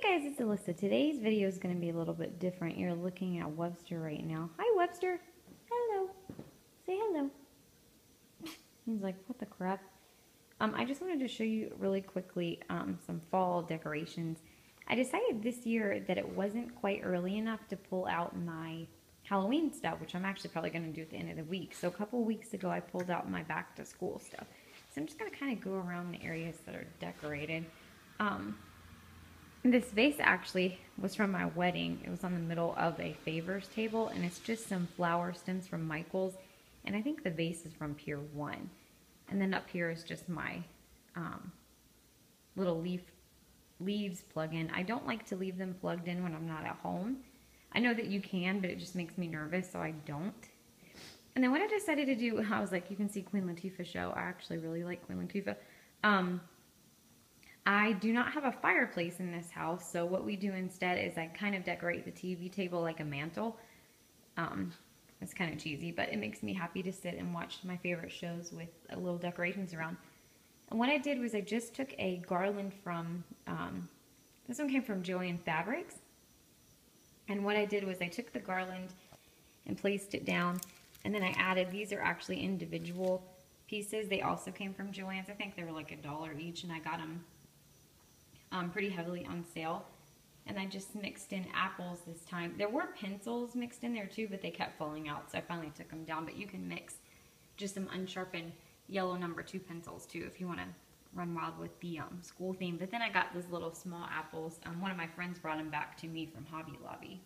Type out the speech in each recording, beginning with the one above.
Hi guys, it's Alyssa. Today's video is going to be a little bit different. You're looking at Webster right now. Hi Webster. Hello. Say hello. He's like, what the crap? I just wanted to show you really quickly some fall decorations. I decided this year that it wasn't quite early enough to pull out my Halloween stuff, which I'm actually probably going to do at the end of the week. So a couple of weeks ago, I pulled out my back to school stuff. So I'm just going to kind of go around the areas that are decorated. This vase actually was from my wedding. It was on the middle of a favors table, and it's just some flower stems from Michael's, and I think the vase is from Pier 1. And then up here is just my little leaves plug-in. I don't like to leave them plugged in when I'm not at home. I know that you can, but it just makes me nervous, so I don't. And then what I decided to do, I was like, you can see Queen Latifah show. I actually really like Queen Latifah. I do not have a fireplace in this house, so what we do instead is I kind of decorate the TV table like a mantle. It's kind of cheesy, but it makes me happy to sit and watch my favorite shows with little decorations around. And what I did was I just took a garland from, this one came from Joann Fabrics. And what I did was I took the garland and placed it down, and then I added, these are actually individual pieces. They also came from Joann's. I think they were like $1 each, and I got them pretty heavily on sale. And I just mixed in apples this time. There were pencils mixed in there too, but they kept falling out, so I finally took them down. But you can mix just some unsharpened yellow #2 pencils too if you want to run wild with the school theme. But then I got those little small apples. One of my friends brought them back to me from Hobby Lobby.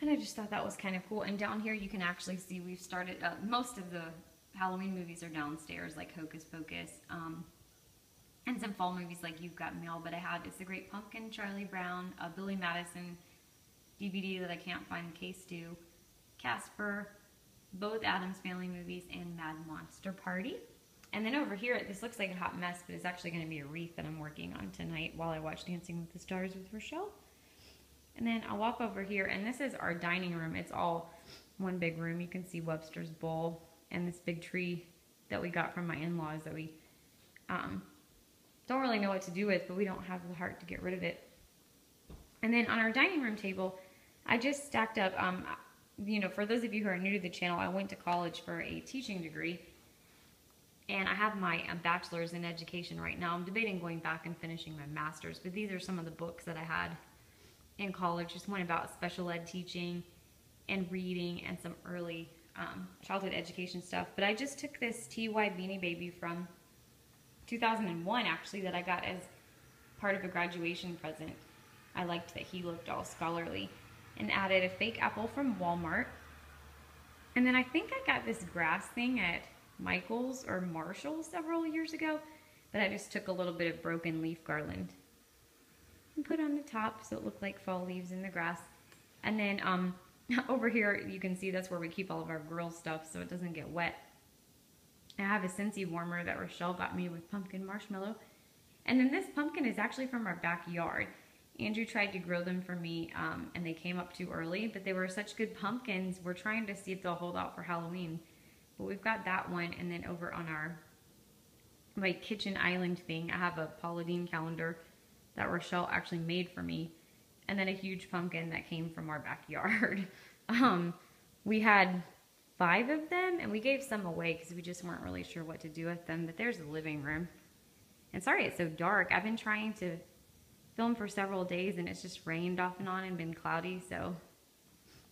And I just thought that was kind of cool. And down here you can actually see we've started, most of the Halloween movies are downstairs, like Hocus Pocus. And some fall movies like You've Got Mail, but I have It's the Great Pumpkin, Charlie Brown, a Billy Madison DVD that I can't find the case to, Casper, both Addams Family movies, and Mad Monster Party. And then over here, this looks like a hot mess, but it's actually going to be a wreath that I'm working on tonight while I watch Dancing with the Stars with Rochelle. And then I'll walk over here, and this is our dining room. It's all one big room. You can see Webster's bowl and this big tree that we got from my in-laws that we don't really know what to do with, but we don't have the heart to get rid of it. And then on our dining room table, I just stacked up, you know, for those of you who are new to the channel, I went to college for a teaching degree, and I have my bachelor's in education right now. I'm debating going back and finishing my master's, but these are some of the books that I had in college. Just one about special ed teaching and reading and some early childhood education stuff. But I just took this TY Beanie Baby from 2001 actually that I got as part of a graduation present. I liked that he looked all scholarly, and added a fake apple from Walmart. And then I think I got this grass thing at Michael's or Marshall's several years ago, but I just took a little bit of broken leaf garland and put on the top so it looked like fall leaves in the grass. And then over here you can see that's where we keep all of our grill stuff so it doesn't get wet. I have a Scentsy warmer that Rochelle got me with pumpkin marshmallow. And then this pumpkin is actually from our backyard. Andrew tried to grow them for me, and they came up too early, but they were such good pumpkins. We're trying to see if they'll hold out for Halloween. But we've got that one, and then over on our kitchen island thing, I have a Paula Deen calendar that Rochelle actually made for me, and then a huge pumpkin that came from our backyard. We had 5 of them, and we gave some away because we just weren't really sure what to do with them. But there's the living room. And sorry it's so dark. I've been trying to film for several days, and it's just rained off and on and been cloudy, so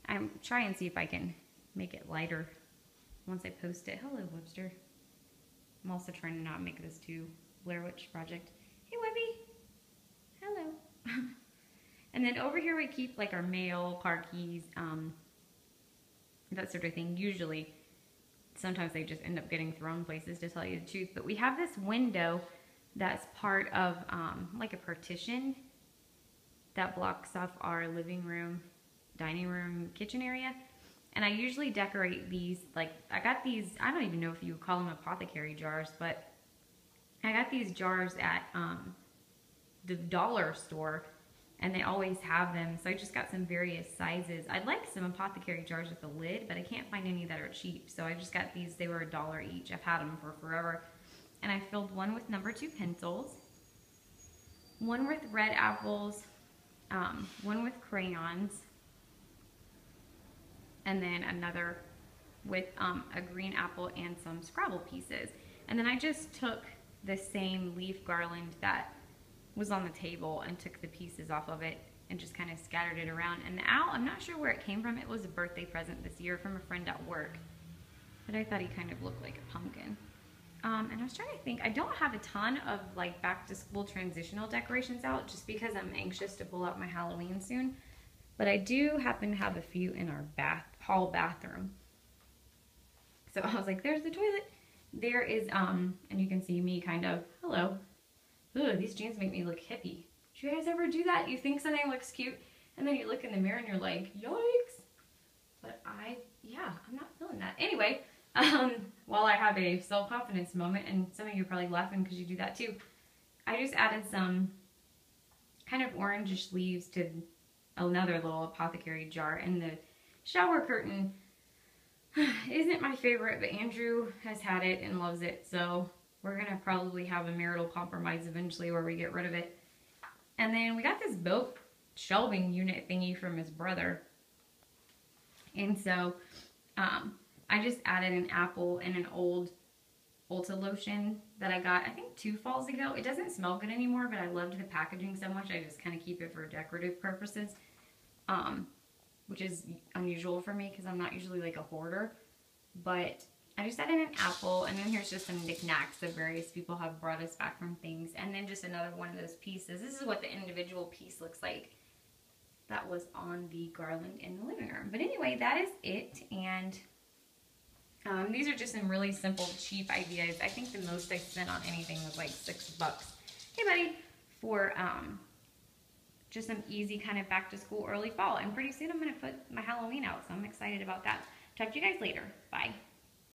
I'm trying to see if I can make it lighter once I post it. Hello, Webster. I'm also trying to not make this too Blair Witch Project. Hey, Webby. Hello. And then over here we keep like our mail, car keys, that sort of thing. Usually, sometimes they just end up getting thrown places, to tell you the truth. But we have this window that's part of like a partition that blocks off our living room, dining room, kitchen area. And I usually decorate these, like I got these, I don't even know if you would call them apothecary jars, but I got these jars at the dollar store, and they always have them, so I just got some various sizes. I'd like some apothecary jars with a lid, but I can't find any that are cheap, so I just got these. They were $1 each. I've had them for forever. And I filled one with #2 pencils, one with red apples, one with crayons, and then another with a green apple and some Scrabble pieces. And then I just took the same leaf garland that was on the table and took the pieces off of it and just kind of scattered it around. And the owl, I'm not sure where it came from. It was a birthday present this year from a friend at work. But I thought he kind of looked like a pumpkin. And I was trying to think, I don't have a ton of like back to school transitional decorations out just because I'm anxious to pull out my Halloween soon. But I do happen to have a few in our hall bathroom. So I was like, there's the toilet. There is, and you can see me kind of, hello. Ugh, these jeans make me look hippie. Do you guys ever do that? You think something looks cute, and then you look in the mirror and you're like, yikes. But yeah, I'm not feeling that. Anyway, while I have a self-confidence moment, and some of you are probably laughing because you do that too, I just added some kind of orangish leaves to another little apothecary jar, and the shower curtain isn't my favorite, but Andrew has had it and loves it, so we're gonna probably have a marital compromise eventually where we get rid of it. And then we got this boat shelving unit thingy from his brother, and so I just added an apple and an old Ulta lotion that I got, I think 2 falls ago. It doesn't smell good anymore, but I loved the packaging so much I just kind of keep it for decorative purposes. Which is unusual for me because I'm not usually like a hoarder. But I just added an apple, and then here's just some knickknacks that various people have brought us back from things. And then just another one of those pieces. This is what the individual piece looks like that was on the garland in the living room. But anyway, that is it. And these are just some really simple, cheap ideas. I think the most I spent on anything was like $6. Hey, buddy. For just some easy kind of back to school early fall. And pretty soon I'm going to put my Halloween out, so I'm excited about that. Talk to you guys later. Bye.